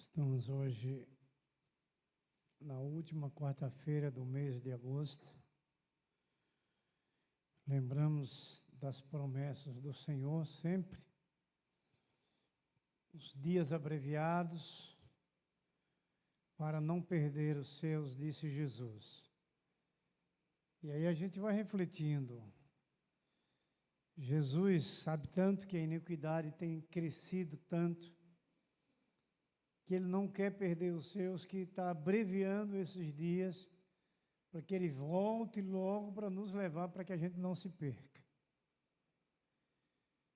Estamos hoje na última quarta-feira do mês de agosto. Lembramos das promessas do Senhor sempre. Os dias abreviados para não perder os seus, disse Jesus. E aí a gente vai refletindo. Jesus sabe tanto que a iniquidade tem crescido tanto, que Ele não quer perder os seus, que está abreviando esses dias, para que Ele volte logo para nos levar, para que a gente não se perca.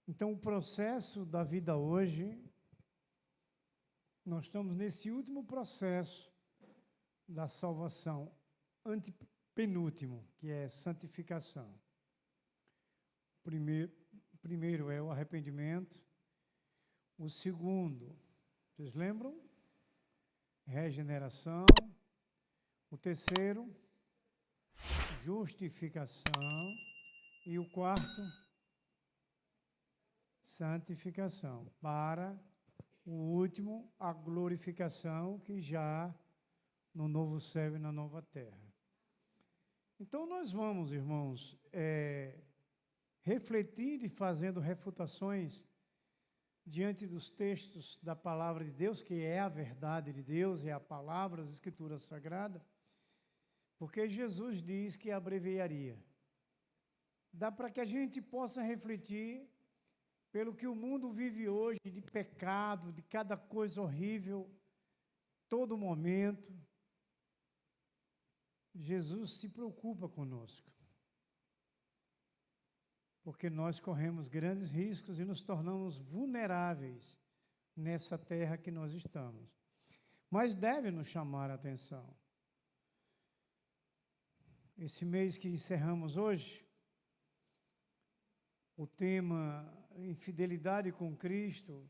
Então, o processo da vida hoje, nós estamos nesse último processo da salvação, antepenúltimo, que é santificação. Primeiro é o arrependimento. O segundo, vocês lembram? Regeneração. O terceiro, justificação. E o quarto, santificação. Para o último, a glorificação, que já no novo céu e na nova terra. Então, nós vamos, irmãos, refletir e fazendo refutações diante dos textos da palavra de Deus, que é a verdade de Deus, é a palavra, as escrituras sagradas, porque Jesus diz que abreviaria. Dá para que a gente possa refletir pelo que o mundo vive hoje, de pecado, de cada coisa horrível, todo momento. Jesus se preocupa conosco, porque nós corremos grandes riscos e nos tornamos vulneráveis nessa terra que nós estamos. Mas deve nos chamar a atenção. Esse mês que encerramos hoje, o tema infidelidade com Cristo,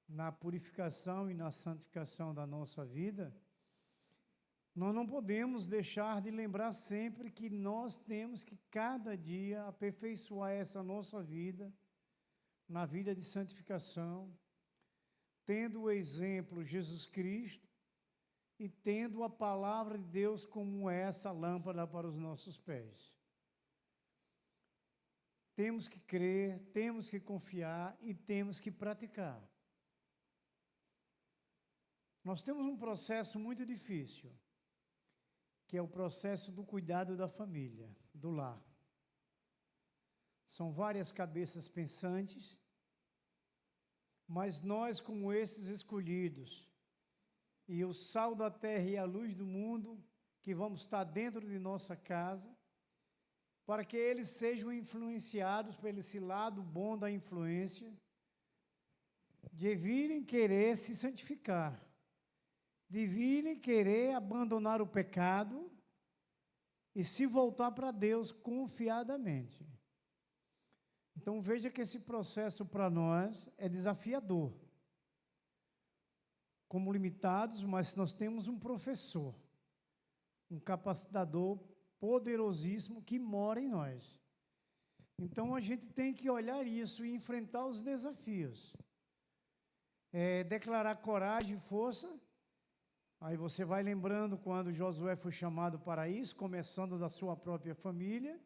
na purificação e na santificação da nossa vida, nós não podemos deixar de lembrar sempre que nós temos que cada dia aperfeiçoar essa nossa vida, na vida de santificação, tendo o exemplo Jesus Cristo e tendo a palavra de Deus como essa lâmpada para os nossos pés. Temos que crer, temos que confiar e temos que praticar. Nós temos um processo muito difícil, que é o processo do cuidado da família, do lar. São várias cabeças pensantes, mas nós, como esses escolhidos, e o sal da terra e a luz do mundo, que vamos estar dentro de nossa casa, para que eles sejam influenciados por esse lado bom da influência, de virem querer se santificar, de virem querer abandonar o pecado e se voltar para Deus confiadamente. Então veja que esse processo para nós é desafiador. Como limitados, mas nós temos um professor, um capacitador poderosíssimo que mora em nós. Então a gente tem que olhar isso e enfrentar os desafios. Declarar coragem e força. Aí você vai lembrando quando Josué foi chamado para isso, começando da sua própria família,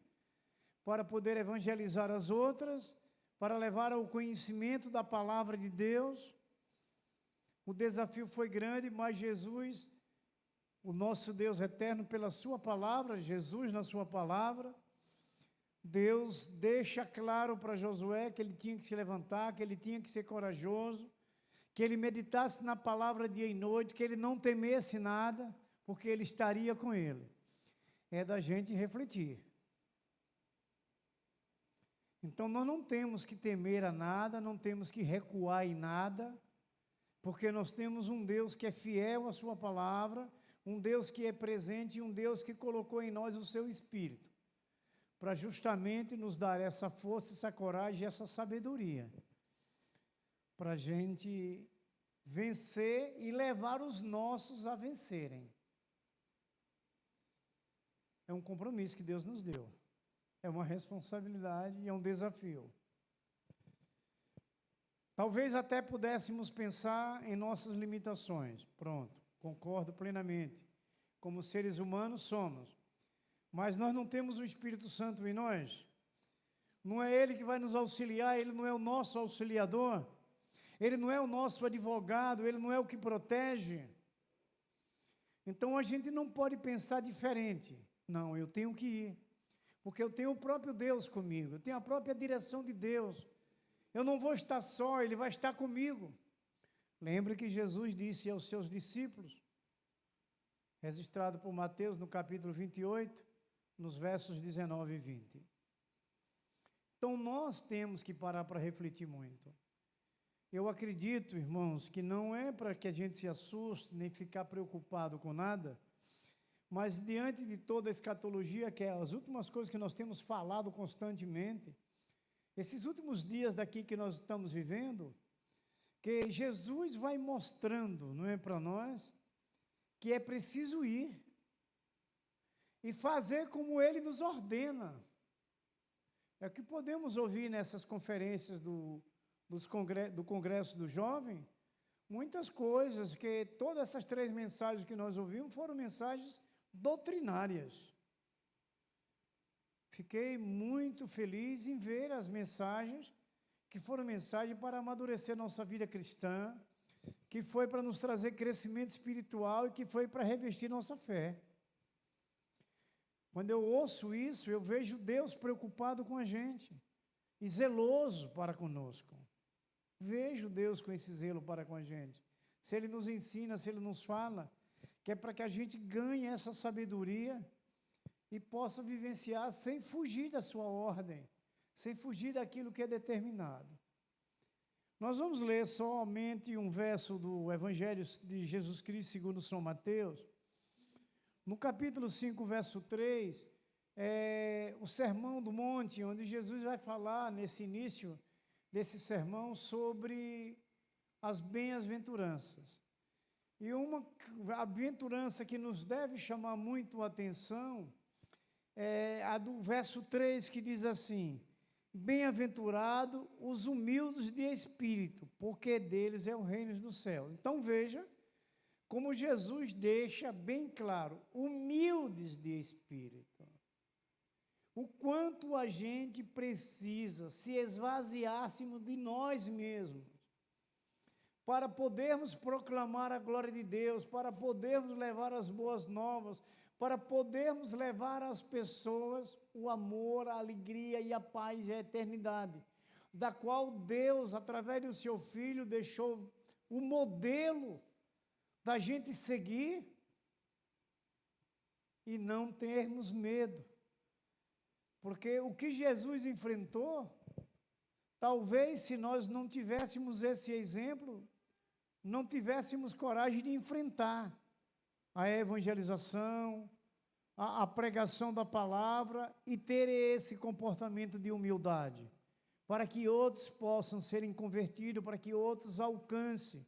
para poder evangelizar as outras, para levar ao conhecimento da palavra de Deus. O desafio foi grande, mas Jesus, o nosso Deus eterno, pela sua palavra, Jesus na sua palavra, Deus deixa claro para Josué que ele tinha que se levantar, que ele tinha que ser corajoso, que ele meditasse na palavra dia e noite, que ele não temesse nada, porque ele estaria com ele. É da gente refletir. Então, nós não temos que temer a nada, não temos que recuar em nada, porque nós temos um Deus que é fiel à sua palavra, um Deus que é presente e um Deus que colocou em nós o seu Espírito, para justamente nos dar essa força, essa coragem, essa sabedoria, para a gente vencer e levar os nossos a vencerem. É um compromisso que Deus nos deu. É uma responsabilidade e é um desafio. Talvez até pudéssemos pensar em nossas limitações. Pronto, concordo plenamente. Como seres humanos somos. Mas nós não temos o Espírito Santo em nós. Não é Ele que vai nos auxiliar, Ele não é o nosso auxiliador. Ele não é o nosso advogado, Ele não é o que protege. Então a gente não pode pensar diferente. Não, eu tenho que ir. Porque eu tenho o próprio Deus comigo, eu tenho a própria direção de Deus. Eu não vou estar só, Ele vai estar comigo. Lembre que Jesus disse aos seus discípulos, registrado por Mateus no capítulo 28, nos versos 19 e 20. Então nós temos que parar para refletir muito. Eu acredito, irmãos, que não é para que a gente se assuste, nem ficar preocupado com nada, mas diante de toda a escatologia, que é as últimas coisas que nós temos falado constantemente, esses últimos dias daqui que nós estamos vivendo, que Jesus vai mostrando, não é para nós, que é preciso ir e fazer como Ele nos ordena. É o que podemos ouvir nessas conferências do Congresso do Jovem, muitas coisas, que todas essas 3 mensagens que nós ouvimos foram mensagens doutrinárias. Fiquei muito feliz em ver as mensagens, que foram mensagens para amadurecer nossa vida cristã, que foi para nos trazer crescimento espiritual e que foi para revestir nossa fé. Quando eu ouço isso, eu vejo Deus preocupado com a gente e zeloso para conosco. Vejo Deus com esse zelo para com a gente. Se Ele nos ensina, se Ele nos fala, que é para que a gente ganhe essa sabedoria e possa vivenciar sem fugir da sua ordem, sem fugir daquilo que é determinado. Nós vamos ler somente um verso do Evangelho de Jesus Cristo segundo São Mateus. No capítulo 5, verso 3, é o Sermão do Monte, onde Jesus vai falar, nesse início desse sermão, sobre as bem-aventuranças. E uma aventurança que nos deve chamar muito a atenção é a do verso 3, que diz assim: bem-aventurado os humildes de espírito, porque deles é o reino dos céus. Então veja como Jesus deixa bem claro, humildes de espírito. O quanto a gente precisa se esvaziássemos de nós mesmos, para podermos proclamar a glória de Deus, para podermos levar as boas novas, para podermos levar às pessoas o amor, a alegria e a paz e a eternidade, da qual Deus, através do seu Filho, deixou o modelo da gente seguir e não termos medo. Porque o que Jesus enfrentou, talvez se nós não tivéssemos esse exemplo, não tivéssemos coragem de enfrentar a evangelização, a pregação da palavra e ter esse comportamento de humildade, para que outros possam serem convertidos, para que outros alcancem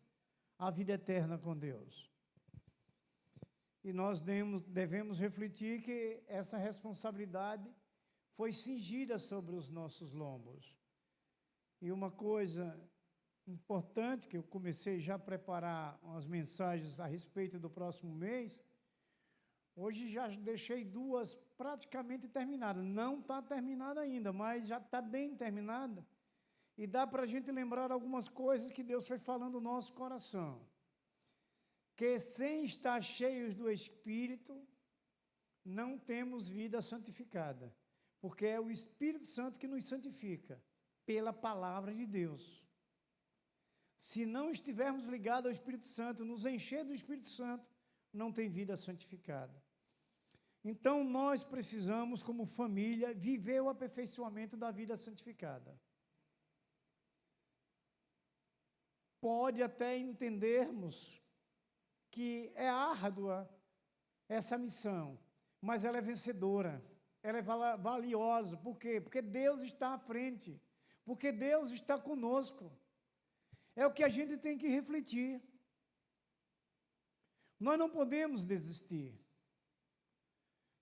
a vida eterna com Deus. E nós devemos refletir que essa responsabilidade foi cingida sobre os nossos lombos. E uma coisa importante, que eu comecei já a preparar umas mensagens a respeito do próximo mês, hoje já deixei 2 praticamente terminadas. Não está terminada ainda, mas já está bem terminada. E dá para a gente lembrar algumas coisas que Deus foi falando no nosso coração. Que sem estar cheios do Espírito, não temos vida santificada. Porque é o Espírito Santo que nos santifica, pela palavra de Deus. Se não estivermos ligados ao Espírito Santo, nos encher do Espírito Santo, não tem vida santificada. Então, nós precisamos, como família, viver o aperfeiçoamento da vida santificada. Pode até entendermos que é árdua essa missão, mas ela é vencedora, ela é valiosa. Por quê? Porque Deus está à frente, porque Deus está conosco. É o que a gente tem que refletir. Nós não podemos desistir.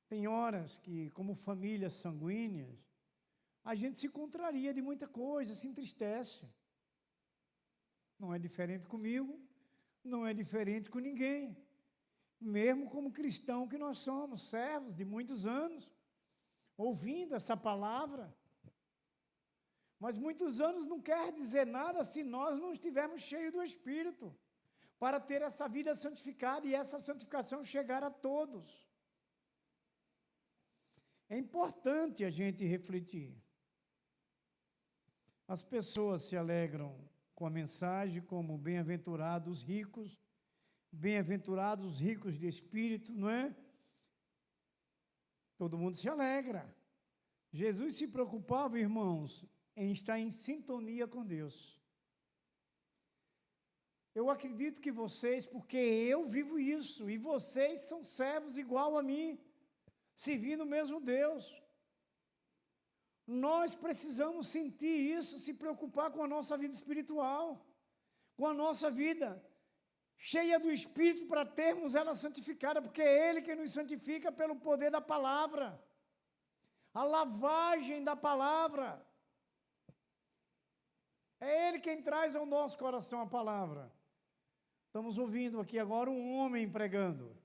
Tem horas que, como famílias sanguíneas, a gente se contraria de muita coisa, se entristece. Não é diferente comigo, não é diferente com ninguém. Mesmo como cristão que nós somos, servos de muitos anos, ouvindo essa palavra. Mas muitos anos não quer dizer nada se nós não estivermos cheios do Espírito, para ter essa vida santificada e essa santificação chegar a todos. É importante a gente refletir. As pessoas se alegram com a mensagem como bem-aventurados ricos, bem-aventurados ricos de espírito, não é? Todo mundo se alegra. Jesus se preocupava, irmãos, em estar em sintonia com Deus. Eu acredito que vocês, porque eu vivo isso, e vocês são servos igual a mim, servindo o mesmo Deus. Nós precisamos sentir isso, se preocupar com a nossa vida espiritual, com a nossa vida cheia do Espírito, para termos ela santificada, porque é Ele que nos santifica pelo poder da palavra, a lavagem da palavra. É Ele quem traz ao nosso coração a palavra. Estamos ouvindo aqui agora um homem pregando,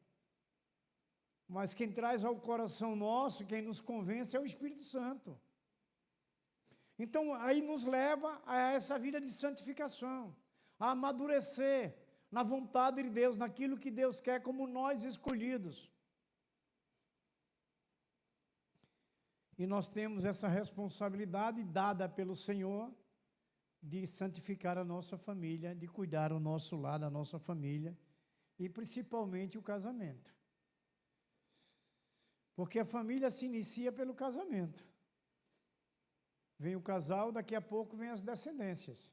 mas quem traz ao coração nosso, quem nos convence é o Espírito Santo. Então, aí nos leva a essa vida de santificação, a amadurecer na vontade de Deus, naquilo que Deus quer, como nós escolhidos. E nós temos essa responsabilidade dada pelo Senhor de santificar a nossa família, de cuidar o nosso lar, da nossa família, e principalmente o casamento. Porque a família se inicia pelo casamento. Vem o casal, daqui a pouco vem as descendências.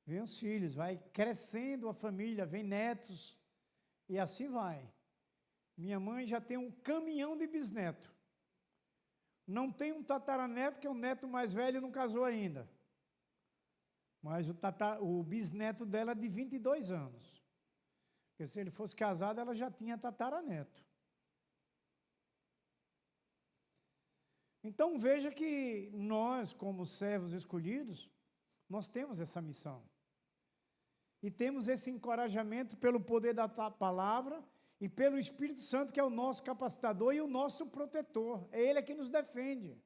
Vem os filhos, vai crescendo a família, vem netos, e assim vai. Minha mãe já tem um caminhão de bisneto. Não tem um tataraneto, que é o neto mais velho, não casou ainda. Mas o bisneto dela é de 22 anos. Porque se ele fosse casado, ela já tinha tataraneto. Então veja que nós, como servos escolhidos, nós temos essa missão. E temos esse encorajamento pelo poder da palavra e pelo Espírito Santo, que é o nosso capacitador e o nosso protetor. É Ele que nos defende.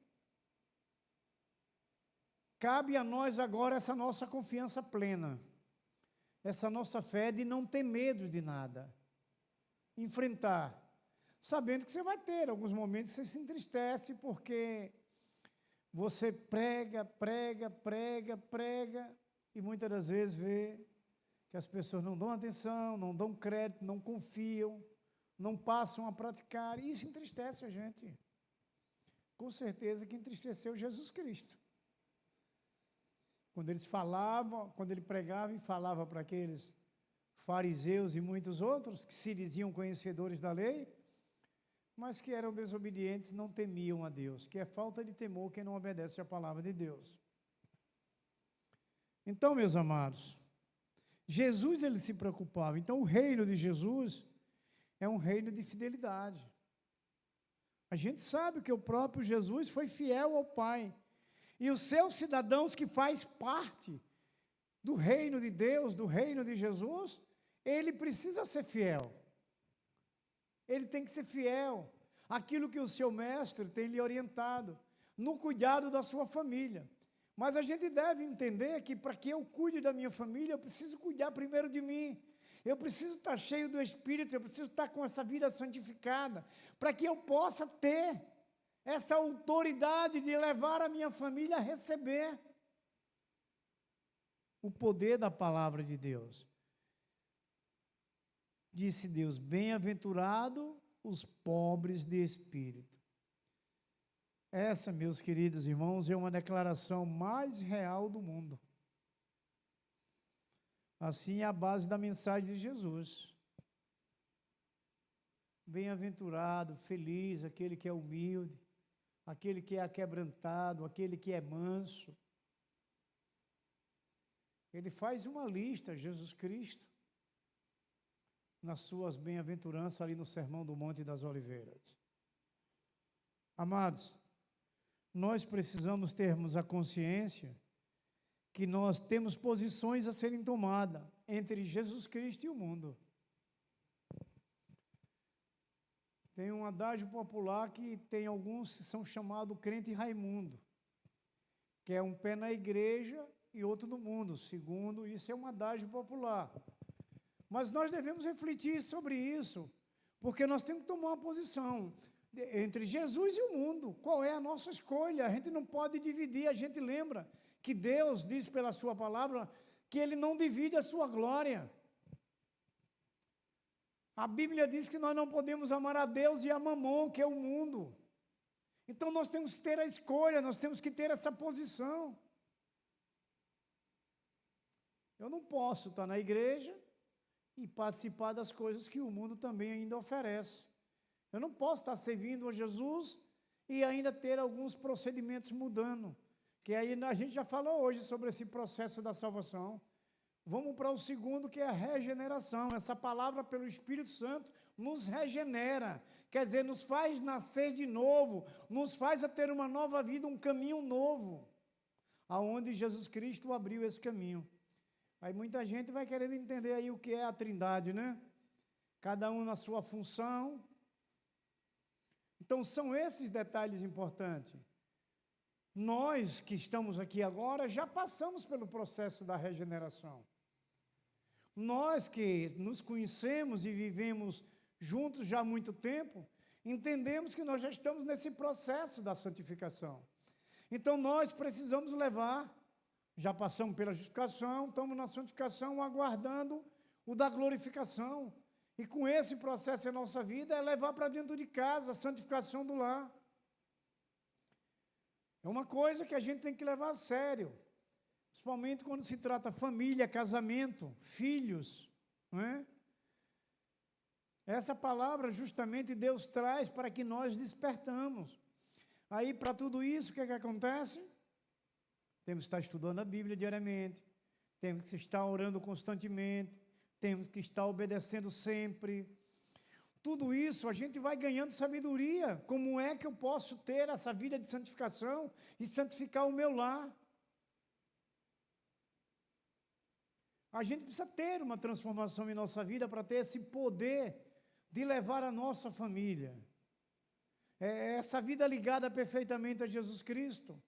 Cabe a nós agora essa nossa confiança plena, essa nossa fé de não ter medo de nada, enfrentar, sabendo que você vai ter alguns momentos que você se entristece, porque você prega, e muitas das vezes vê que as pessoas não dão atenção, não dão crédito, não confiam, não passam a praticar, e isso entristece a gente. Com certeza que entristeceu Jesus Cristo. Quando eles falavam, quando ele pregava e falava para aqueles fariseus e muitos outros, que se diziam conhecedores da lei, mas que eram desobedientes, não temiam a Deus, que é falta de temor quem não obedece à palavra de Deus. Então, meus amados, Jesus, ele se preocupava. Então, o reino de Jesus é um reino de fidelidade. A gente sabe que o próprio Jesus foi fiel ao Pai. E os seus cidadãos que faz parte do reino de Deus, do reino de Jesus, ele precisa ser fiel. Ele tem que ser fiel àquilo que o seu mestre tem lhe orientado, no cuidado da sua família. Mas a gente deve entender que para que eu cuide da minha família, eu preciso cuidar primeiro de mim. Eu preciso estar cheio do Espírito, eu preciso estar com essa vida santificada, para que eu possa ter essa autoridade de levar a minha família a receber o poder da palavra de Deus. Disse Deus: bem-aventurado os pobres de espírito. Essa, meus queridos irmãos, é uma declaração mais real do mundo. Assim é a base da mensagem de Jesus. Bem-aventurado, feliz, aquele que é humilde, aquele que é aquebrantado, aquele que é manso. Ele faz uma lista, Jesus Cristo, nas suas bem-aventuranças ali no Sermão do Monte das Oliveiras. Amados, nós precisamos termos a consciência que nós temos posições a serem tomadas entre Jesus Cristo e o mundo. Tem um adágio popular que tem alguns que são chamados crente Raimundo, que é um pé na igreja e outro no mundo, segundo, isso é um adágio popular. Mas nós devemos refletir sobre isso, porque nós temos que tomar uma posição entre Jesus e o mundo. Qual é a nossa escolha? A gente não pode dividir, a gente lembra que Deus diz pela sua palavra que Ele não divide a sua glória. A Bíblia diz que nós não podemos amar a Deus e a Mamon, que é o mundo. Então nós temos que ter a escolha, nós temos que ter essa posição. Eu não posso estar na igreja e participar das coisas que o mundo também ainda oferece. Eu não posso estar servindo a Jesus e ainda ter alguns procedimentos mudando, que aí a gente já falou hoje sobre esse processo da salvação. Vamos para o segundo, que é a regeneração. Essa palavra, pelo Espírito Santo, nos regenera, quer dizer, nos faz nascer de novo, nos faz a ter uma nova vida, um caminho novo, aonde Jesus Cristo abriu esse caminho. Aí muita gente vai querendo entender aí o que é a Trindade, né? Cada um na sua função. Então, são esses detalhes importantes. Nós que estamos aqui agora já passamos pelo processo da regeneração. Nós que nos conhecemos e vivemos juntos já há muito tempo, entendemos que nós já estamos nesse processo da santificação. Então, nós precisamos levar, já passamos pela justificação, estamos na santificação, aguardando o da glorificação. E com esse processo em nossa vida, é levar para dentro de casa a santificação do lar. É uma coisa que a gente tem que levar a sério, principalmente quando se trata família, casamento, filhos, não é? Essa palavra justamente Deus traz para que nós despertamos. Aí, para tudo isso, o que é que acontece? Temos que estar estudando a Bíblia diariamente, temos que estar orando constantemente, temos que estar obedecendo sempre. Tudo isso a gente vai ganhando sabedoria. Como é que eu posso ter essa vida de santificação e santificar o meu lar? A gente precisa ter uma transformação em nossa vida para ter esse poder de levar a nossa família. Essa vida ligada perfeitamente a Jesus Cristo.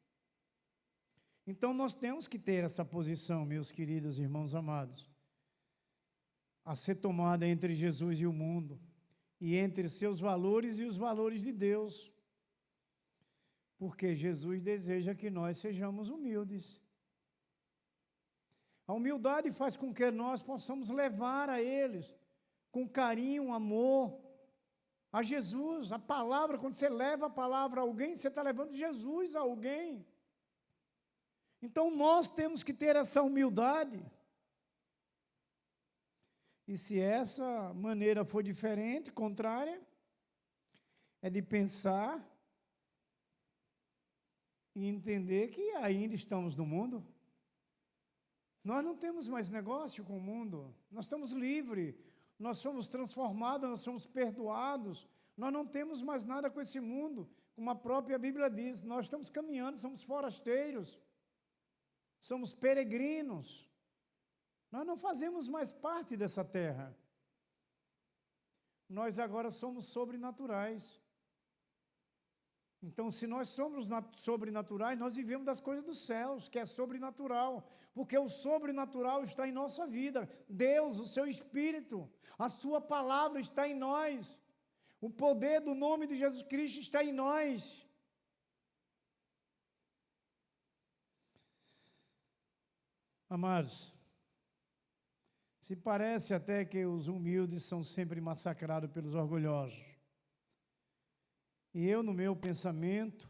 Então nós temos que ter essa posição, meus queridos irmãos amados, a ser tomada entre Jesus e o mundo, e entre seus valores e os valores de Deus, porque Jesus deseja que nós sejamos humildes. A humildade faz com que nós possamos levar a eles, com carinho, amor, a Jesus. A palavra, quando você leva a palavra a alguém, você está levando Jesus a alguém. Então nós temos que ter essa humildade. E se essa maneira for diferente, contrária, é de pensar e entender que ainda estamos no mundo. Nós não temos mais negócio com o mundo, nós estamos livres, nós somos transformados, nós somos perdoados, nós não temos mais nada com esse mundo, como a própria Bíblia diz, nós estamos caminhando, somos forasteiros, somos peregrinos. Nós não fazemos mais parte dessa terra. Nós agora somos sobrenaturais. Então, se nós somos sobrenaturais, nós vivemos das coisas dos céus, que é sobrenatural, porque o sobrenatural está em nossa vida. Deus, o seu Espírito, a sua palavra está em nós. O poder do nome de Jesus Cristo está em nós. Amados, se parece até que os humildes são sempre massacrados pelos orgulhosos. E eu, no meu pensamento,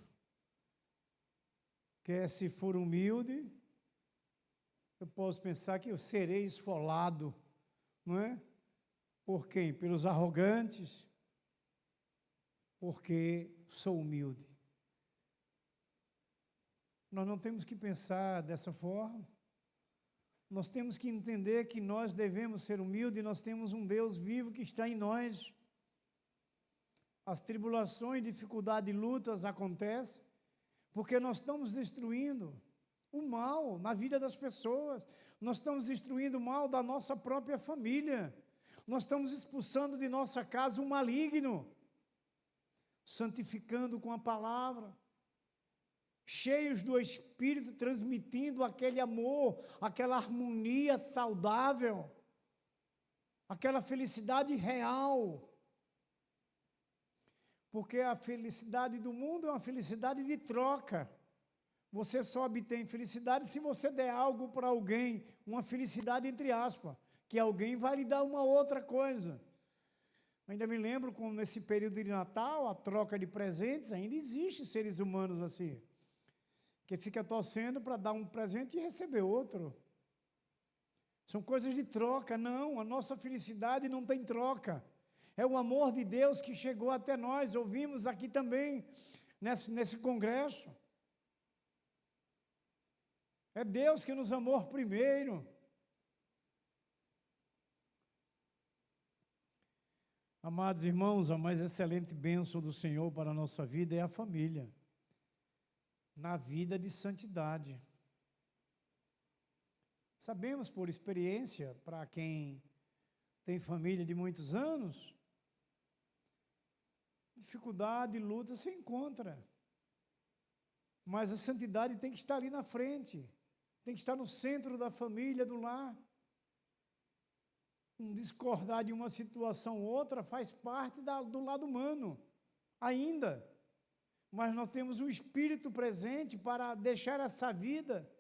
que se for humilde, eu posso pensar que eu serei esfolado, não é? Por quem? Pelos arrogantes, porque sou humilde. Nós não temos que pensar dessa forma. Nós temos que entender que nós devemos ser humildes e nós temos um Deus vivo que está em nós. As tribulações, dificuldades e lutas acontecem porque nós estamos destruindo o mal na vida das pessoas. Nós estamos destruindo o mal da nossa própria família. Nós estamos expulsando de nossa casa o maligno, santificando com a palavra, cheios do Espírito, transmitindo aquele amor, aquela harmonia saudável, aquela felicidade real. Porque a felicidade do mundo é uma felicidade de troca. Você só obtém felicidade se você der algo para alguém, uma felicidade entre aspas, que alguém vai lhe dar uma outra coisa. Ainda me lembro como nesse período de Natal, a troca de presentes, ainda existe seres humanos assim, que fica torcendo para dar um presente e receber outro. São coisas de troca. Não, a nossa felicidade não tem troca. É o amor de Deus que chegou até nós, ouvimos aqui também, nesse congresso. É Deus que nos amou primeiro. Amados irmãos, a mais excelente bênção do Senhor para a nossa vida é a família, na vida de santidade. Sabemos por experiência, para quem tem família de muitos anos, dificuldade, luta se encontra. Mas a santidade tem que estar ali na frente, tem que estar no centro da família, do lar. Um discordar de uma situação ou outra faz parte do lado humano, ainda. Mas nós temos o Espírito presente para deixar essa vida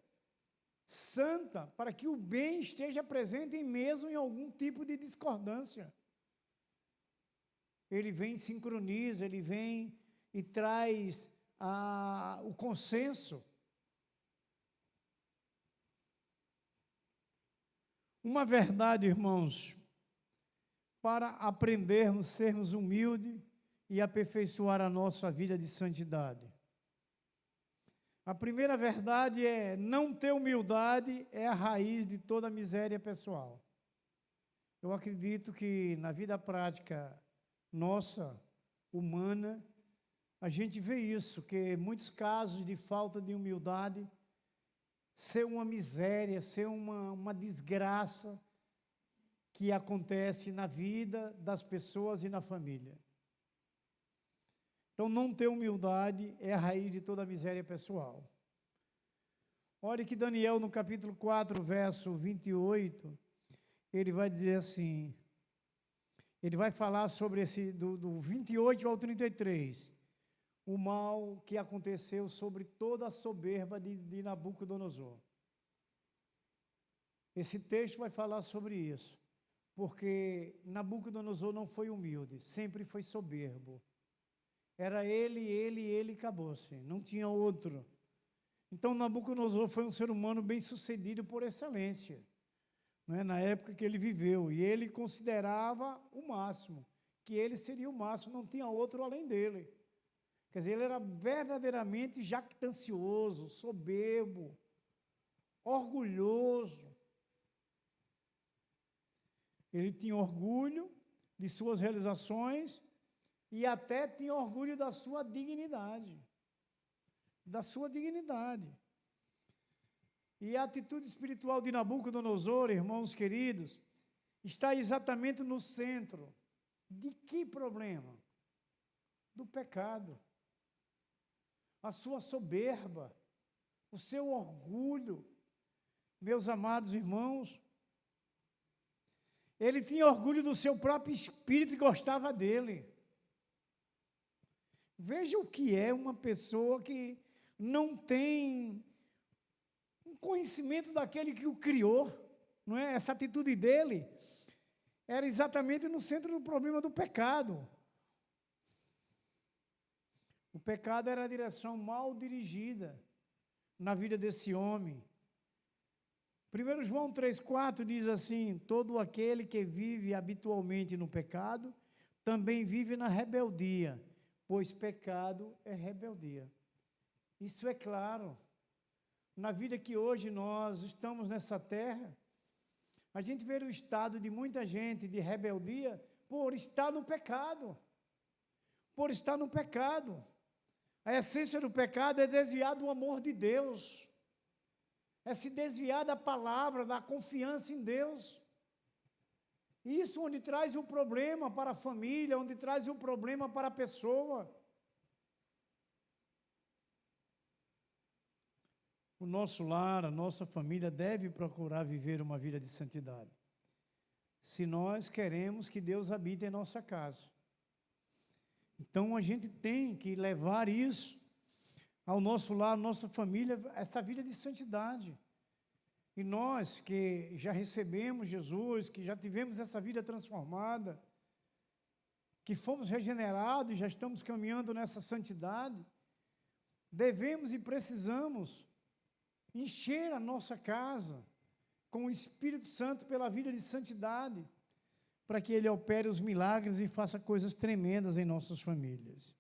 santa, para que o bem esteja presente mesmo em algum tipo de discordância. Ele vem e sincroniza, ele vem e traz o consenso. Uma verdade, irmãos, para aprendermos, sermos humildes e aperfeiçoar a nossa vida de santidade. A primeira verdade é: não ter humildade é a raiz de toda a miséria pessoal. Eu acredito que na vida prática nossa, humana, a gente vê isso, que muitos casos de falta de humildade ser uma miséria, ser uma desgraça que acontece na vida das pessoas e na família. Então, não ter humildade é a raiz de toda a miséria pessoal. Olha que Daniel, no capítulo 4, verso 28, ele vai dizer assim, ele vai falar sobre do 28 ao 33, o mal que aconteceu sobre toda a soberba de Nabucodonosor. Esse texto vai falar sobre isso, porque Nabucodonosor não foi humilde, sempre foi soberbo. Era ele, acabou-se, não tinha outro. Então Nabucodonosor foi um ser humano bem-sucedido por excelência, né, na época que ele viveu, e ele considerava o máximo, que ele seria o máximo, não tinha outro além dele. Quer dizer, ele era verdadeiramente jactancioso, soberbo, orgulhoso. Ele tinha orgulho de suas realizações e até tinha orgulho da sua dignidade. Da sua dignidade. E a atitude espiritual de Nabucodonosor, irmãos queridos, está exatamente no centro. De que problema? Do pecado. A sua soberba, o seu orgulho. Meus amados irmãos, ele tinha orgulho do seu próprio espírito e gostava dele. Veja o que é uma pessoa que não tem um conhecimento daquele que o criou, não é? Essa atitude dele era exatamente no centro do problema do pecado. O pecado era a direção mal dirigida na vida desse homem. 1 João 3,4 diz assim: todo aquele que vive habitualmente no pecado, também vive na rebeldia, pois pecado é rebeldia. Isso é claro. Na vida que hoje nós estamos nessa terra, a gente vê o estado de muita gente de rebeldia por estar no pecado. Por estar no pecado. A essência do pecado é desviar do amor de Deus. é se desviar da palavra, da confiança em Deus. Isso onde traz o problema para a família, onde traz o problema para a pessoa. O nosso lar, a nossa família deve procurar viver uma vida de santidade, se nós queremos que Deus habite em nossa casa. Então, a gente tem que levar isso ao nosso lar, à nossa família, essa vida de santidade. E nós que já recebemos Jesus, que já tivemos essa vida transformada, que fomos regenerados e já estamos caminhando nessa santidade, devemos e precisamos encher a nossa casa com o Espírito Santo pela vida de santidade, para que Ele opere os milagres e faça coisas tremendas em nossas famílias.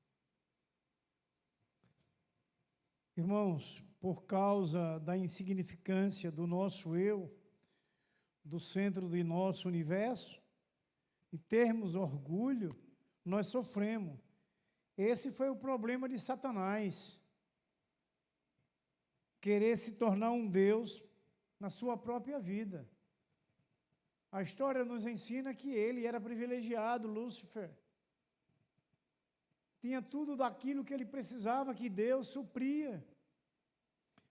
Irmãos, por causa da insignificância do nosso eu, do centro do nosso universo, e termos orgulho, nós sofremos. Esse foi o problema de Satanás. Querer se tornar um Deus na sua própria vida. A história nos ensina que ele era privilegiado, Lúcifer. Tinha tudo daquilo que ele precisava, que Deus supria.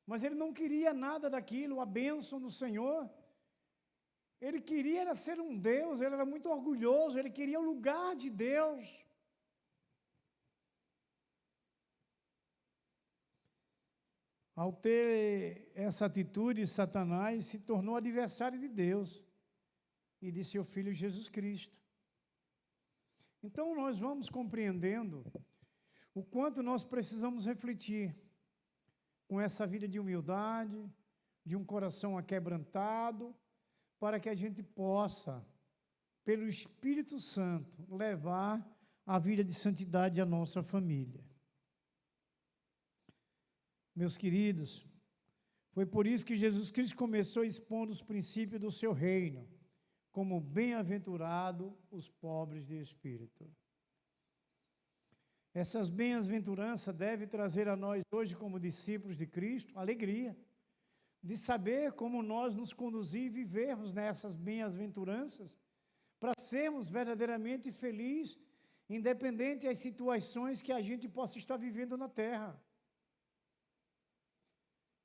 Mas ele não queria nada daquilo, a bênção do Senhor. Ele queria era ser um Deus, ele era muito orgulhoso, ele queria o lugar de Deus. Ao ter essa atitude, Satanás se tornou adversário de Deus e de seu Filho Jesus Cristo. Então, nós vamos compreendendo o quanto nós precisamos refletir com essa vida de humildade, de um coração aquebrantado, para que a gente possa, pelo Espírito Santo, levar a vida de santidade à nossa família. Meus queridos, foi por isso que Jesus Cristo começou expondo os princípios do seu reino, como bem-aventurado os pobres de espírito. Essas bem-aventuranças devem trazer a nós hoje, como discípulos de Cristo, alegria, de saber como nós nos conduzir e vivermos nessas bem-aventuranças, para sermos verdadeiramente felizes, independente das situações que a gente possa estar vivendo na terra.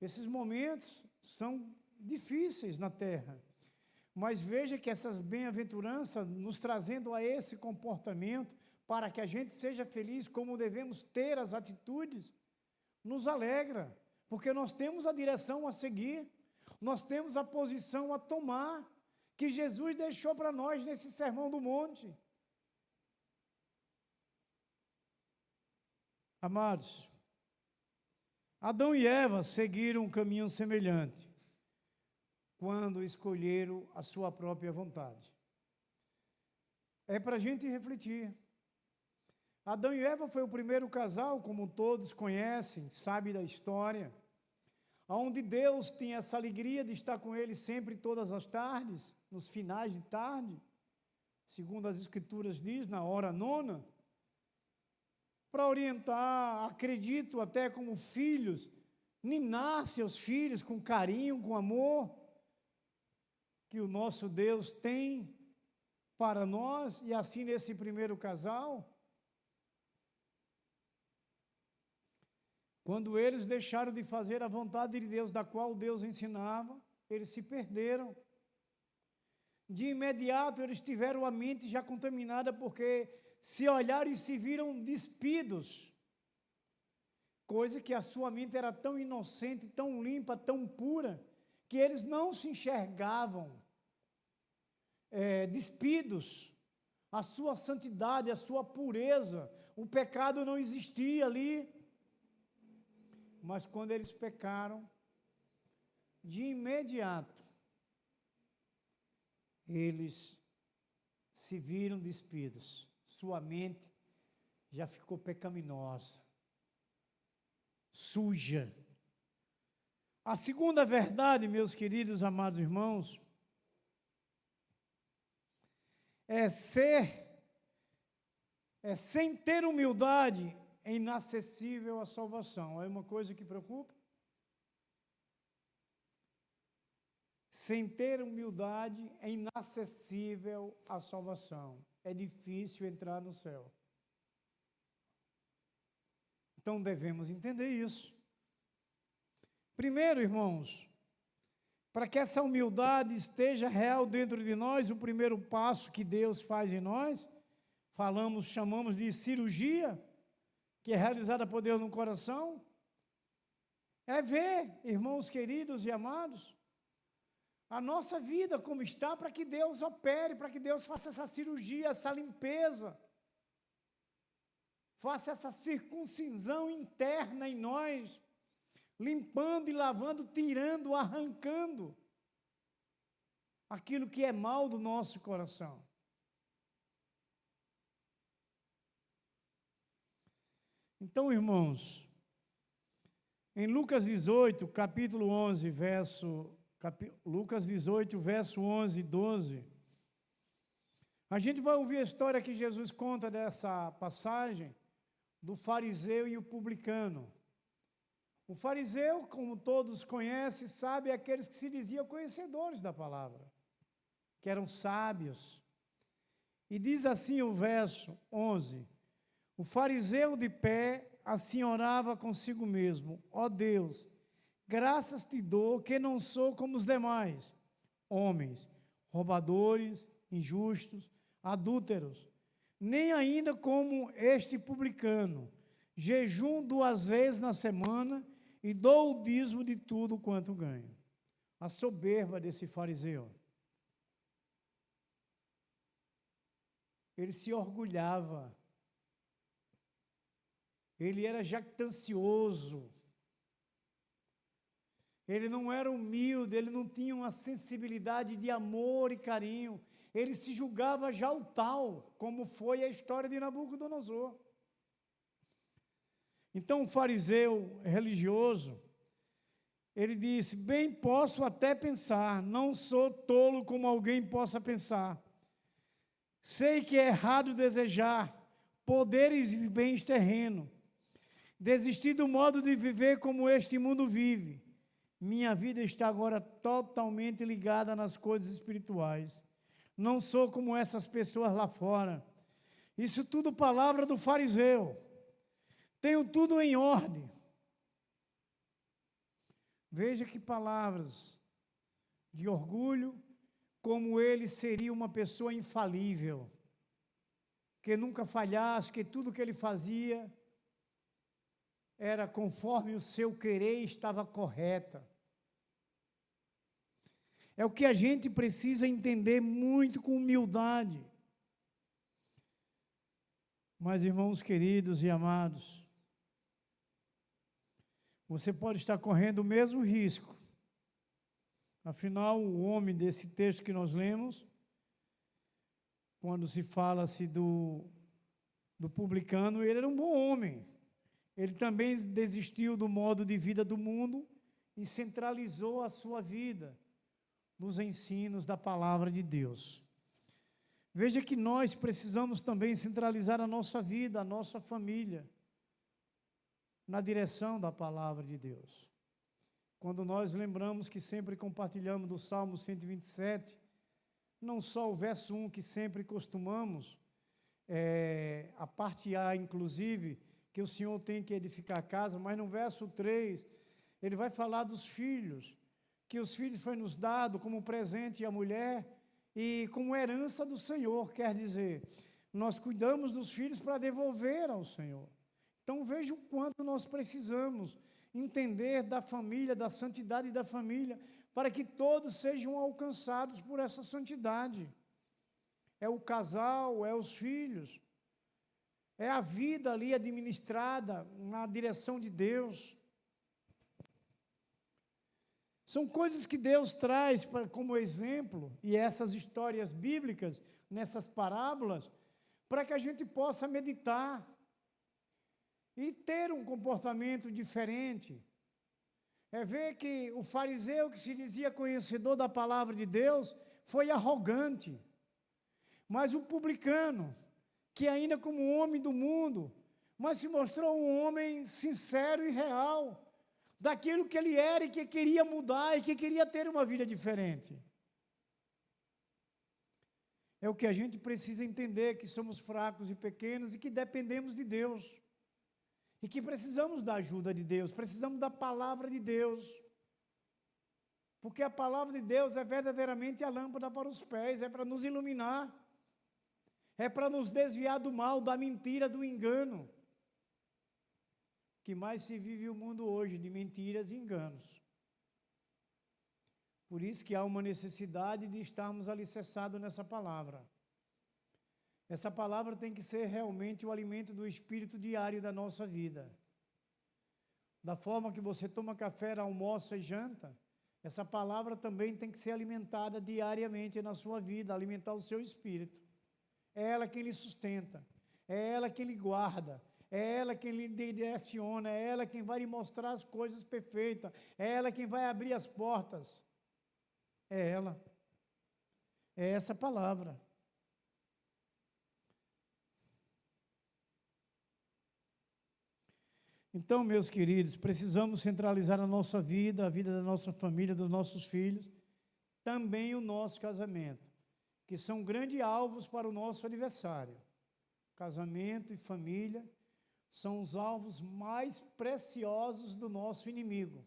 Esses momentos são difíceis na terra, mas veja que essas bem-aventuranças, nos trazendo a esse comportamento, para que a gente seja feliz, como devemos ter as atitudes, nos alegra, porque nós temos a direção a seguir, nós temos a posição a tomar, que Jesus deixou para nós nesse Sermão do Monte. Amados, Adão e Eva seguiram um caminho semelhante, quando escolheram a sua própria vontade. É para a gente refletir. Adão e Eva foi o primeiro casal, como todos conhecem, sabem da história, onde Deus tinha essa alegria de estar com eles sempre, todas as tardes, nos finais de tarde, segundo as Escrituras diz, na hora nona, para orientar, acredito até como filhos, ninar seus filhos com carinho, com amor, que o nosso Deus tem para nós, e assim nesse primeiro casal, quando eles deixaram de fazer a vontade de Deus, da qual Deus ensinava, eles se perderam. De imediato, eles tiveram a mente já contaminada, porque se olharam e se viram despidos, coisa que a sua mente era tão inocente, tão limpa, tão pura, que eles não se enxergavam despidos. A sua santidade, a sua pureza, o pecado não existia ali. Mas quando eles pecaram, de imediato, eles se viram despidos. Sua mente já ficou pecaminosa, suja. A segunda verdade, meus queridos amados irmãos, é sem ter humildade, é inacessível à salvação. É uma coisa que preocupa? Sem ter humildade, é inacessível a salvação. É difícil entrar no céu. Então devemos entender isso. Primeiro, irmãos, para que essa humildade esteja real dentro de nós, o primeiro passo que Deus faz em nós, chamamos de cirurgia, que é realizada por Deus no coração, é ver, irmãos queridos e amados, a nossa vida como está, para que Deus opere, para que Deus faça essa cirurgia, essa limpeza, faça essa circuncisão interna em nós, limpando e lavando, tirando, arrancando aquilo que é mal do nosso coração. Então, irmãos, em Lucas 18, capítulo 11, Lucas 18, verso 11 e 12, a gente vai ouvir a história que Jesus conta dessa passagem do fariseu e o publicano. O fariseu, como todos conhecem, sabe, é aqueles que se diziam conhecedores da palavra, que eram sábios. E diz assim o verso 11, o fariseu de pé assim orava consigo mesmo, ó Deus, graças te dou que não sou como os demais, homens, roubadores, injustos, adúlteros, nem ainda como este publicano, jejum 2 vezes na semana e dou o dízimo de tudo quanto ganho. A soberba desse fariseu. Ele se orgulhava. Ele era jactancioso. Ele não era humilde, ele não tinha uma sensibilidade de amor e carinho. Ele se julgava já o tal, como foi a história de Nabucodonosor. Então, o fariseu religioso, ele disse, bem posso até pensar, não sou tolo como alguém possa pensar. Sei que é errado desejar poderes e bens terrenos, desistir do modo de viver como este mundo vive. Minha vida está agora totalmente ligada nas coisas espirituais. Não sou como essas pessoas lá fora. Isso tudo palavra do fariseu. Tenho tudo em ordem. Veja que palavras de orgulho, como ele seria uma pessoa infalível, que nunca falhasse, que tudo que ele fazia era conforme o seu querer estava correta. É o que a gente precisa entender muito com humildade. Mas, irmãos queridos e amados, você pode estar correndo o mesmo risco. Afinal, o homem desse texto que nós lemos, quando se fala-se do publicano, ele era um bom homem. Ele também desistiu do modo de vida do mundo e centralizou a sua vida nos ensinos da palavra de Deus. Veja que nós precisamos também centralizar a nossa vida, a nossa família, na direção da palavra de Deus. Quando nós lembramos que sempre compartilhamos do Salmo 127, não só o verso 1 que sempre costumamos, a parte A, inclusive, que o Senhor tem que edificar a casa, mas no verso 3, ele vai falar dos filhos, que os filhos foi nos dado como presente à mulher e como herança do Senhor, quer dizer, nós cuidamos dos filhos para devolver ao Senhor. Então veja o quanto nós precisamos entender da família, da santidade da família, para que todos sejam alcançados por essa santidade. É o casal, é os filhos, é a vida ali administrada na direção de Deus. São coisas que Deus traz como exemplo, e essas histórias bíblicas, nessas parábolas, para que a gente possa meditar e ter um comportamento diferente. É ver que o fariseu que se dizia conhecedor da palavra de Deus foi arrogante, mas o publicano, que ainda como homem do mundo, mas se mostrou um homem sincero e real, daquilo que ele era e que queria mudar e que queria ter uma vida diferente. É o que a gente precisa entender, que somos fracos e pequenos e que dependemos de Deus. E que precisamos da ajuda de Deus, precisamos da palavra de Deus. Porque a palavra de Deus é verdadeiramente a lâmpada para os pés, é para nos iluminar, é para nos desviar do mal, da mentira, do engano. Que mais se vive o mundo hoje de mentiras e enganos. Por isso que há uma necessidade de estarmos alicerçados nessa palavra. Essa palavra tem que ser realmente o alimento do espírito diário da nossa vida. Da forma que você toma café, almoça e janta, essa palavra também tem que ser alimentada diariamente na sua vida, alimentar o seu espírito. É ela quem lhe sustenta, é ela quem lhe guarda, é ela quem lhe direciona, é ela quem vai lhe mostrar as coisas perfeitas, é ela quem vai abrir as portas. É ela. É essa palavra. Então, meus queridos, precisamos centralizar a nossa vida, a vida da nossa família, dos nossos filhos, também o nosso casamento, que são grandes alvos para o nosso aniversário. Casamento e família são os alvos mais preciosos do nosso inimigo.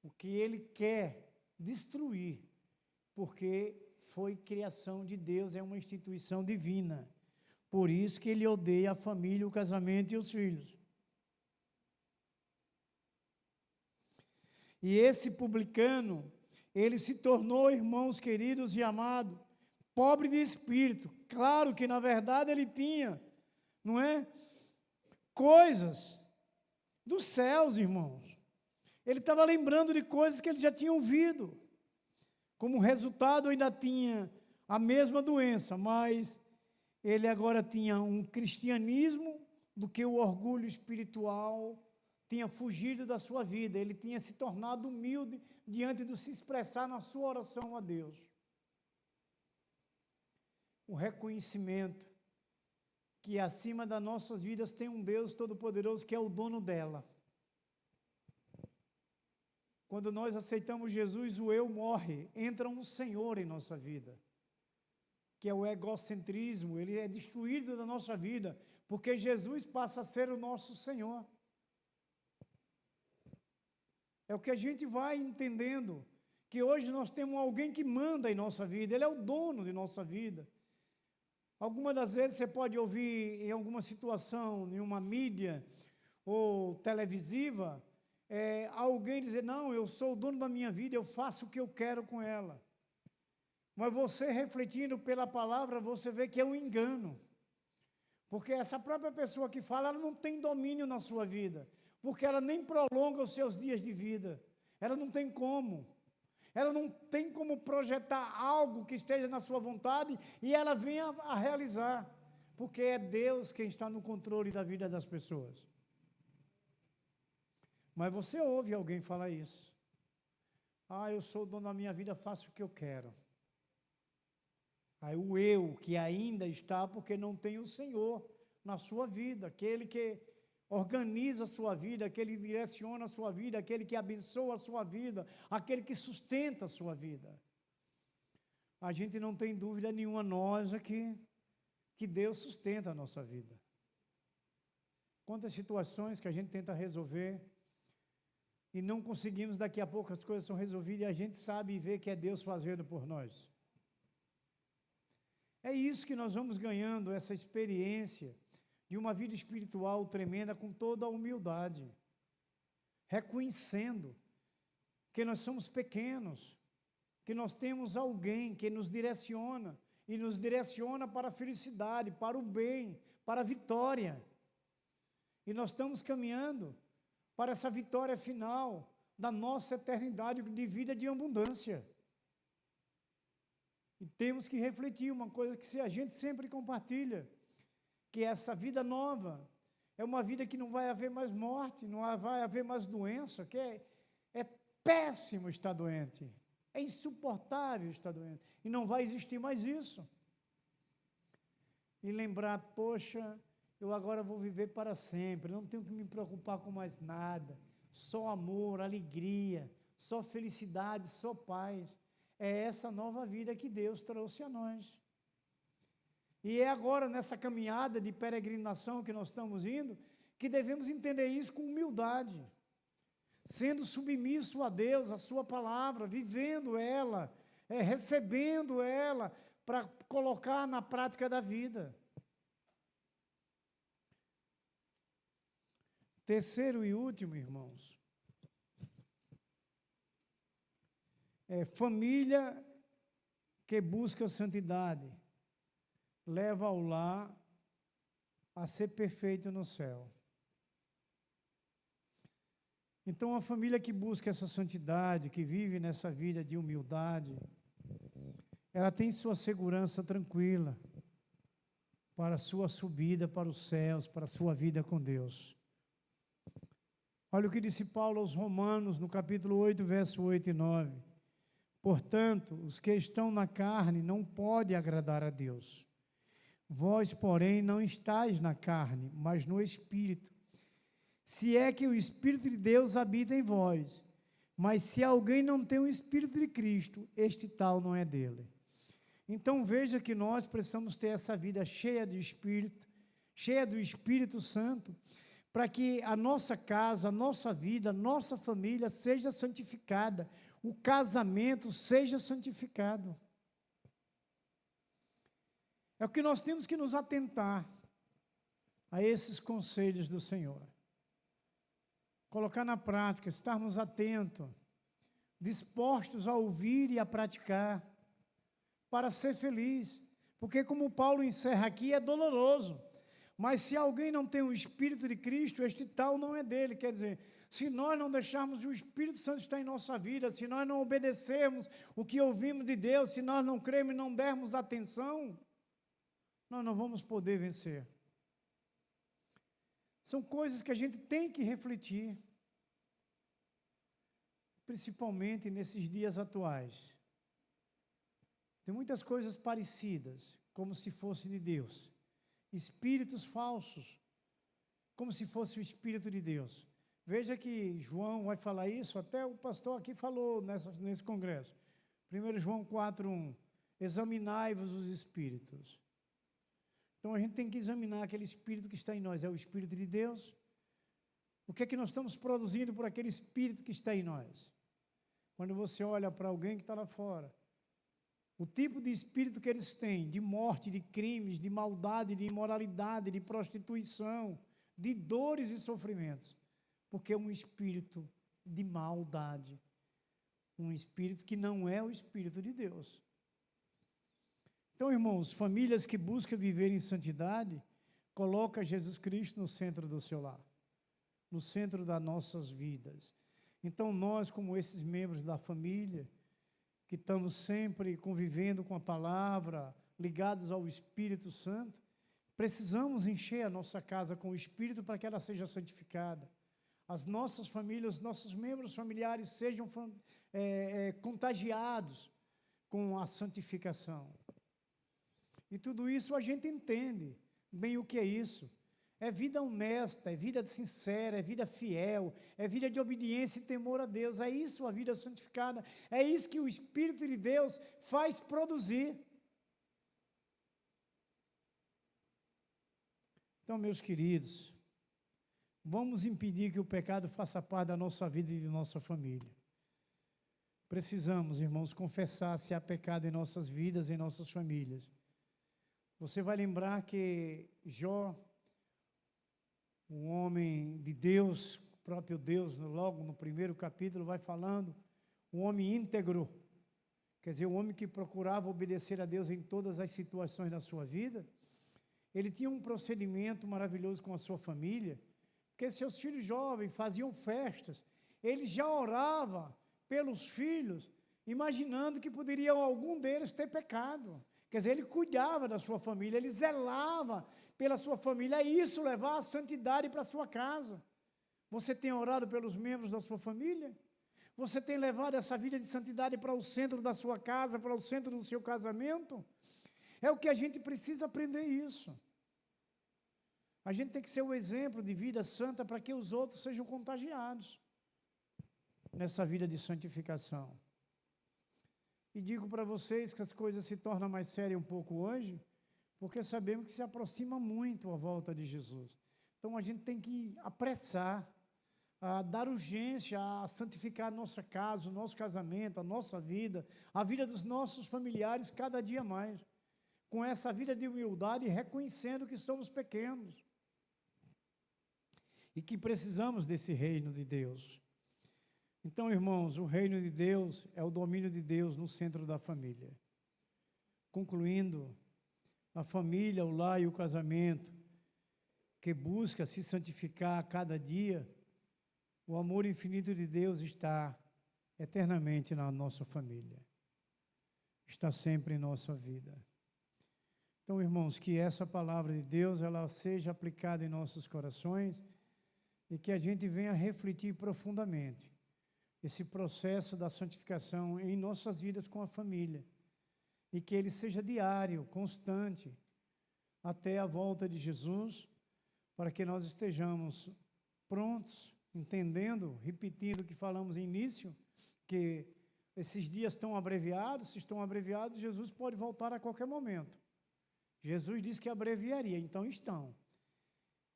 O que ele quer destruir, porque foi criação de Deus, é uma instituição divina. Por isso que ele odeia a família, o casamento e os filhos. E esse publicano, ele se tornou, irmãos queridos e amados, pobre de espírito. Claro que, na verdade, ele tinha, não é? Coisas dos céus, irmãos. Ele estava lembrando de coisas que ele já tinha ouvido. Como resultado, ainda tinha a mesma doença, mas ele agora tinha um cristianismo do que o orgulho espiritual tinha fugido da sua vida. Ele tinha se tornado humilde diante de se expressar na sua oração a Deus. O reconhecimento que acima das nossas vidas tem um Deus Todo-Poderoso que é o dono dela. Quando nós aceitamos Jesus, o eu morre, entra um Senhor em nossa vida, que é o egocentrismo, ele é destruído da nossa vida, porque Jesus passa a ser o nosso Senhor. É o que a gente vai entendendo, que hoje nós temos alguém que manda em nossa vida, ele é o dono de nossa vida. Algumas das vezes você pode ouvir em alguma situação, em uma mídia ou televisiva, alguém dizer, não, eu sou o dono da minha vida, eu faço o que eu quero com ela. Mas você refletindo pela palavra, você vê que é um engano. Porque essa própria pessoa que fala, ela não tem domínio na sua vida. Porque ela nem prolonga os seus dias de vida. Ela não tem como. Ela não tem como projetar algo que esteja na sua vontade e ela venha a realizar. Porque é Deus quem está no controle da vida das pessoas. Mas você ouve alguém falar isso. Ah, eu sou o dono da minha vida, faço o que eu quero. Aí o eu que ainda está porque não tem o Senhor na sua vida, aquele que organiza a sua vida, aquele que direciona a sua vida, aquele que abençoa a sua vida, aquele que sustenta a sua vida. A gente não tem dúvida nenhuma, nós aqui, que Deus sustenta a nossa vida. Quantas situações que a gente tenta resolver e não conseguimos, daqui a pouco as coisas são resolvidas e a gente sabe e vê que é Deus fazendo por nós. É isso que nós vamos ganhando, essa experiência de uma vida espiritual tremenda com toda a humildade, reconhecendo que nós somos pequenos, que nós temos alguém que nos direciona, e nos direciona para a felicidade, para o bem, para a vitória. E nós estamos caminhando para essa vitória final da nossa eternidade de vida de abundância. E temos que refletir uma coisa que a gente sempre compartilha, que essa vida nova é uma vida que não vai haver mais morte, não vai haver mais doença, que é péssimo estar doente, é insuportável estar doente, e não vai existir mais isso. E lembrar, poxa, eu agora vou viver para sempre, não tenho que me preocupar com mais nada, só amor, alegria, só felicidade, só paz. É essa nova vida que Deus trouxe a nós. E é agora, nessa caminhada de peregrinação que nós estamos indo, que devemos entender isso com humildade, sendo submisso a Deus, a sua palavra, vivendo ela, recebendo ela, para colocar na prática da vida. Terceiro e último, irmãos, família que busca santidade, leva ao lar a ser perfeito no céu. Então, a família que busca essa santidade, que vive nessa vida de humildade, ela tem sua segurança tranquila para a sua subida para os céus, para a sua vida com Deus. Olha o que disse Paulo aos Romanos, no capítulo 8, verso 8 e 9. Portanto, os que estão na carne não podem agradar a Deus. Vós, porém, não estáis na carne, mas no Espírito. Se é que o Espírito de Deus habita em vós. Mas se alguém não tem o Espírito de Cristo, este tal não é dele. Então veja que nós precisamos ter essa vida cheia de Espírito, cheia do Espírito Santo, para que a nossa casa, a nossa vida, a nossa família seja santificada, o casamento seja santificado. É o que nós temos que nos atentar a esses conselhos do Senhor. Colocar na prática, estarmos atentos, dispostos a ouvir e a praticar, para ser feliz. Porque como Paulo encerra aqui, é doloroso. Mas se alguém não tem o Espírito de Cristo, este tal não é dele. Quer dizer, se nós não deixarmos o Espírito Santo estar em nossa vida, se nós não obedecermos o que ouvimos de Deus, se nós não cremos e não dermos atenção, nós não vamos poder vencer. São coisas que a gente tem que refletir, principalmente nesses dias atuais. Tem muitas coisas parecidas, como se fosse de Deus. Espíritos falsos, como se fosse o Espírito de Deus. Veja que João vai falar isso, até o pastor aqui falou nesse congresso. 1 João 4:1, examinai-vos os espíritos. Então a gente tem que examinar aquele espírito que está em nós, é o Espírito de Deus? O que é que nós estamos produzindo por aquele espírito que está em nós? Quando você olha para alguém que está lá fora, o tipo de espírito que eles têm, de morte, de crimes, de maldade, de imoralidade, de prostituição, de dores e sofrimentos, porque é um espírito de maldade, um espírito que não é o Espírito de Deus. Então, irmãos, famílias que buscam viver em santidade, colocam Jesus Cristo no centro do seu lar, no centro das nossas vidas. Então, nós, como esses membros da família, que estamos sempre convivendo com a palavra, ligados ao Espírito Santo, precisamos encher a nossa casa com o Espírito para que ela seja santificada. As nossas famílias, os nossos membros familiares sejam contagiados com a santificação. E tudo isso a gente entende bem o que é isso. É vida honesta, é vida sincera, é vida fiel, é vida de obediência e temor a Deus. É isso a vida santificada. É isso que o Espírito de Deus faz produzir. Então, meus queridos, vamos impedir que o pecado faça parte da nossa vida e de nossa família. Precisamos, irmãos, confessar se há pecado em nossas vidas, em nossas famílias. Você vai lembrar que Jó, um homem de Deus, o próprio Deus, logo no primeiro capítulo, vai falando, um homem íntegro, quer dizer, um homem que procurava obedecer a Deus em todas as situações da sua vida. Ele tinha um procedimento maravilhoso com a sua família, porque seus filhos jovens faziam festas, ele já orava pelos filhos, imaginando que poderiam algum deles ter pecado. Quer dizer, ele cuidava da sua família, ele zelava pela sua família, e isso levar a santidade para a sua casa. Você tem orado pelos membros da sua família? Você tem levado essa vida de santidade para o centro da sua casa, para o centro do seu casamento? É o que a gente precisa aprender isso. A gente tem que ser o exemplo de vida santa para que os outros sejam contagiados. nessa vida de santificação. E digo para vocês que as coisas se tornam mais sérias um pouco hoje, porque sabemos que se aproxima muito a volta de Jesus. Então a gente tem que apressar, a dar urgência a santificar a nossa casa, o nosso casamento, a nossa vida, a vida dos nossos familiares cada dia mais, com essa vida de humildade, reconhecendo que somos pequenos e que precisamos desse reino de Deus. Então, irmãos, o reino de Deus é o domínio de Deus no centro da família. Concluindo, a família, o lar e o casamento, que busca se santificar a cada dia, o amor infinito de Deus está eternamente na nossa família. Está sempre em nossa vida. Então, irmãos, que essa palavra de Deus, ela seja aplicada em nossos corações e que a gente venha refletir profundamente esse processo da santificação em nossas vidas com a família e que ele seja diário, constante, até a volta de Jesus, para que nós estejamos prontos, entendendo, repetindo o que falamos no início, que esses dias estão abreviados, se estão abreviados, Jesus pode voltar a qualquer momento. Jesus disse que abreviaria, então estão.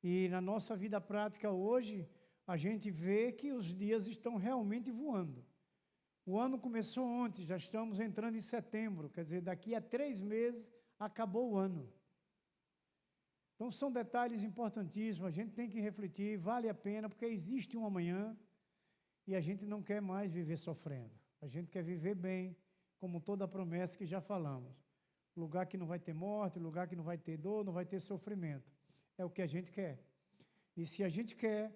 E na nossa vida prática hoje, a gente vê que os dias estão realmente voando. O ano começou ontem, já estamos entrando em setembro, quer dizer, daqui a 3 meses acabou o ano. Então, são detalhes importantíssimos, a gente tem que refletir, vale a pena, porque existe um amanhã e a gente não quer mais viver sofrendo. A gente quer viver bem, como toda a promessa que já falamos. Lugar que não vai ter morte, lugar que não vai ter dor, não vai ter sofrimento. É o que a gente quer. E se a gente quer,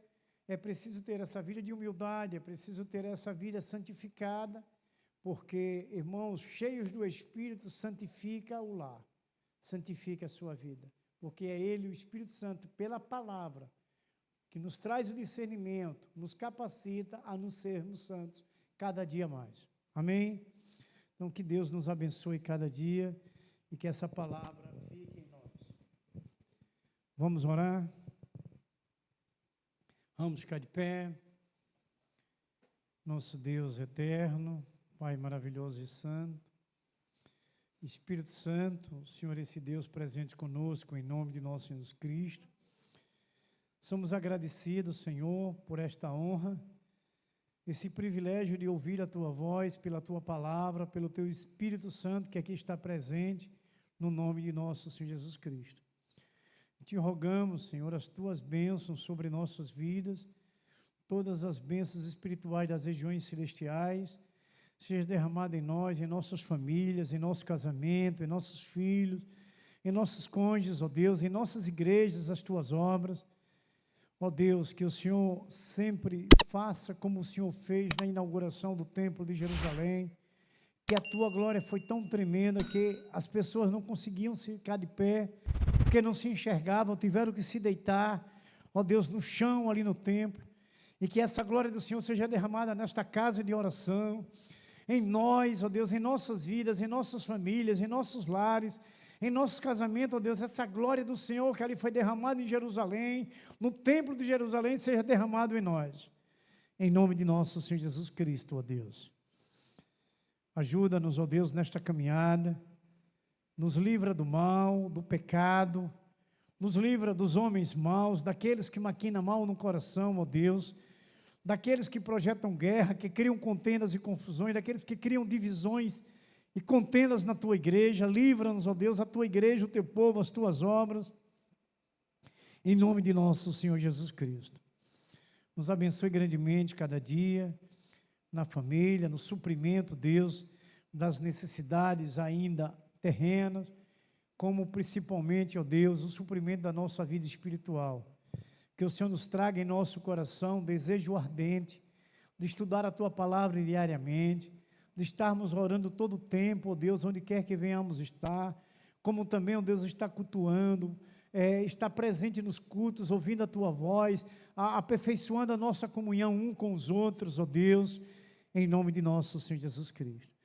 é preciso ter essa vida de humildade, é preciso ter essa vida santificada, porque, irmãos, cheios do Espírito, santifica o lar, santifica a sua vida. Porque é Ele, o Espírito Santo, pela palavra, que nos traz o discernimento, nos capacita a nos sermos santos cada dia mais. Amém? Então, que Deus nos abençoe cada dia e que essa palavra fique em nós. Vamos orar? Vamos ficar de pé. Nosso Deus eterno, Pai maravilhoso e santo, Espírito Santo, o Senhor, esse Deus presente conosco, em nome de nosso Jesus Cristo. Somos agradecidos, Senhor, por esta honra, esse privilégio de ouvir a Tua voz, pela Tua palavra, pelo Teu Espírito Santo, que aqui está presente, no nome de nosso Senhor Jesus Cristo. Te rogamos, Senhor, as Tuas bênçãos sobre nossas vidas, todas as bênçãos espirituais das regiões celestiais, seja derramado em nós, em nossas famílias, em nosso casamento, em nossos filhos, em nossos cônjuges, ó Deus, em nossas igrejas, as Tuas obras. Ó Deus, que o Senhor sempre faça como o Senhor fez na inauguração do Templo de Jerusalém, que a Tua glória foi tão tremenda que as pessoas não conseguiam ficar de pé, porque não se enxergavam, tiveram que se deitar, ó Deus, no chão ali no templo, e que essa glória do Senhor seja derramada nesta casa de oração, em nós, ó Deus, em nossas vidas, em nossas famílias, em nossos lares, em nossos casamentos, ó Deus, essa glória do Senhor que ali foi derramada em Jerusalém, no templo de Jerusalém, seja derramado em nós, em nome de nosso Senhor Jesus Cristo, ó Deus. Ajuda-nos, ó Deus, nesta caminhada, nos livra do mal, do pecado, nos livra dos homens maus, daqueles que maquinam mal no coração, ó Deus, daqueles que projetam guerra, que criam contendas e confusões, daqueles que criam divisões e contendas na Tua igreja. Livra-nos, ó Deus, a Tua igreja, o Teu povo, as Tuas obras, em nome de nosso Senhor Jesus Cristo. Nos abençoe grandemente cada dia, na família, no suprimento, Deus, das necessidades ainda terrenas, como principalmente, ó Deus, o suprimento da nossa vida espiritual. Que o Senhor nos traga em nosso coração desejo ardente de estudar a Tua palavra diariamente, de estarmos orando todo o tempo, ó Deus, onde quer que venhamos estar, como também, ó Deus, está cultuando, está presente nos cultos, ouvindo a Tua voz, aperfeiçoando a nossa comunhão um com os outros, ó Deus, em nome de nosso Senhor Jesus Cristo.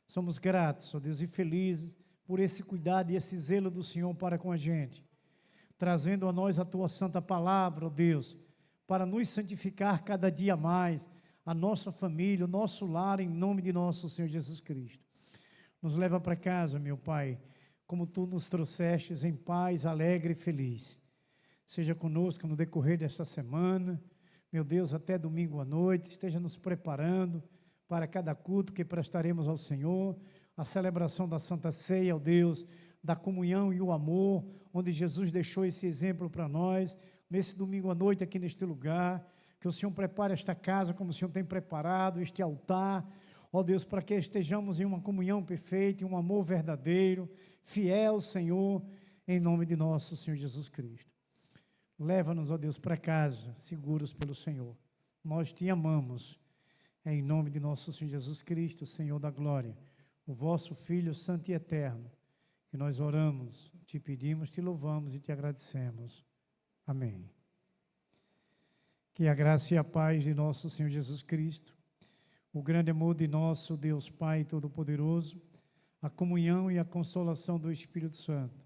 Somos gratos, ó Deus, e felizes por esse cuidado e esse zelo do Senhor para com a gente, trazendo a nós a Tua santa palavra, ó Deus, para nos santificar cada dia mais, a nossa família, o nosso lar, em nome de nosso Senhor Jesus Cristo. Nos leva para casa, meu Pai, como Tu nos trouxestes em paz, alegre e feliz. Seja conosco no decorrer desta semana, meu Deus, até domingo à noite, esteja nos preparando para cada culto que prestaremos ao Senhor, a celebração da Santa Ceia, ó Deus, da comunhão e o amor, onde Jesus deixou esse exemplo para nós, nesse domingo à noite aqui neste lugar, que o Senhor prepare esta casa como o Senhor tem preparado, este altar, ó Deus, para que estejamos em uma comunhão perfeita, em um amor verdadeiro, fiel, Senhor, em nome de nosso Senhor Jesus Cristo. Leva-nos, ó Deus, para casa, seguros pelo Senhor. Nós te amamos, em nome de nosso Senhor Jesus Cristo, Senhor da glória, o vosso Filho santo e eterno, que nós oramos, te pedimos, te louvamos e te agradecemos. Amém. Que a graça e a paz de nosso Senhor Jesus Cristo, o grande amor de nosso Deus Pai Todo-Poderoso, a comunhão e a consolação do Espírito Santo,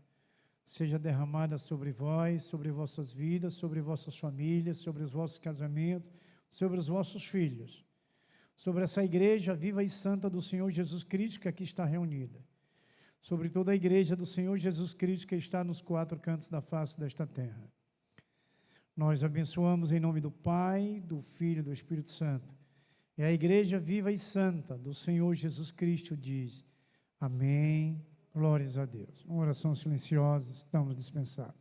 seja derramada sobre vós, sobre vossas vidas, sobre vossas famílias, sobre os vossos casamentos, sobre os vossos filhos, sobre essa igreja viva e santa do Senhor Jesus Cristo que aqui está reunida, sobre toda a igreja do Senhor Jesus Cristo que está nos quatro cantos da face desta terra. Nós abençoamos em nome do Pai, do Filho e do Espírito Santo. E a igreja viva e santa do Senhor Jesus Cristo diz: amém. Glórias a Deus. Uma oração silenciosa, estamos dispensados.